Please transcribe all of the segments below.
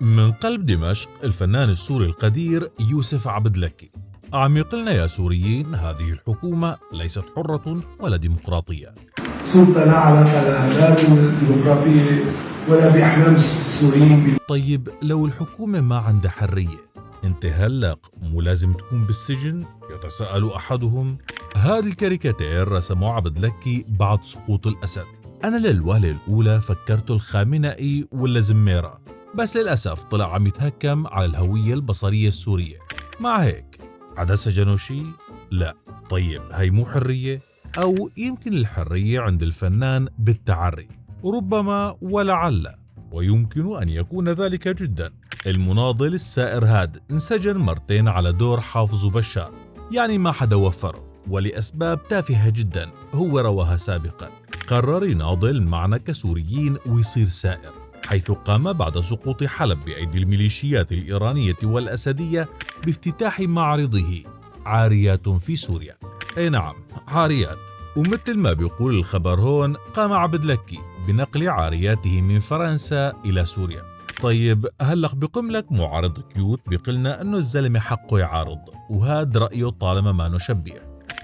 من قلب دمشق الفنان السوري القدير يوسف عبدلكي عم يقلنا يا سوريين هذه الحكومة ليست حرة ولا ديمقراطية. سلطة لا علاقة لها لا بالديمقراطية ولا بأحلام السوريين. طيب لو الحكومة ما عندها حرية انت هلق مو لازم تكون بالسجن؟ يتساءل أحدهم. هذا الكاريكاتير رسمه عبدلكي بعد سقوط الأسد. أنا للوهلة الأولى فكرت الخامنئي ولا زميرة، بس للأسف طلع عم يتهكم على الهوية البصرية السورية. مع هيك عدا سجنوا شي؟ لا. طيب هي مو حرية؟ أو يمكن الحرية عند الفنان بالتعري، ربما ولعل، ويمكن أن يكون ذلك جدا. المناضل السائر هاد انسجن مرتين على دور حافظ بشار، يعني ما حدا وفره، ولأسباب تافهة جدا هو رواها سابقا. قرر يناضل معنا كسوريين ويصير سائر، حيث قام بعد سقوط حلب بأيدي الميليشيات الإيرانية والأسدية بافتتاح معرضه عاريات في سوريا. أي نعم، عاريات. ومثل ما بيقول الخبر هون، قام عبدلكي بنقل عارياته من فرنسا إلى سوريا. طيب هلق بقم لك معارض كيوت بيقلنا انه الزلمه حقه يعارض، وهذا رايه طالما ما نشبه.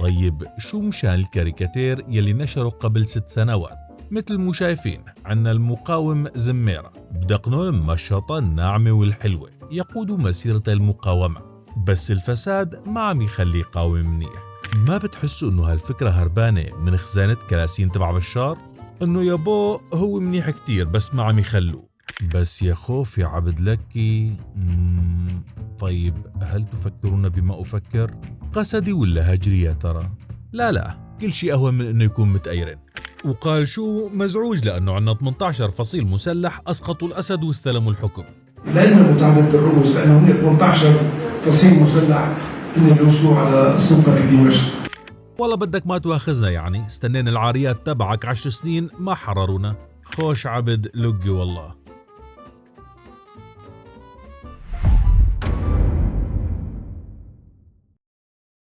طيب شو مشان الكاريكاتير يلي نشره قبل 6 سنوات؟ مثل ما شايفين عنا المقاوم زميرة بدقنه المشطة الناعمة والحلوة يقود مسيرة المقاومة، بس الفساد ما عم يخليه يقاوم منيح. ما بتحسوا انه هالفكرة هربانة من خزانة كلاسين تبع بشار؟ انه يابو هو منيح كتير بس ما عم يخلوه. بس يا خوف يا عبدلكي. طيب هل تفكرون بما أفكر؟ قسدي ولا هجري يا ترى؟ لا، كل شيء أهون من أنه يكون متأيرن. وقال شو مزعوج لأنه عنا 18 فصيل مسلح أسقطوا الأسد واستلموا الحكم. لأن متعدد الرؤوس، لأنه هي 18 فصيل مسلح اللي بيوصلوا على السلطة في دمشق. والله بدك ما تواخذنا، يعني استنينا العاريات تبعك 10 سنين ما حررونا. خوش عبد لقي والله.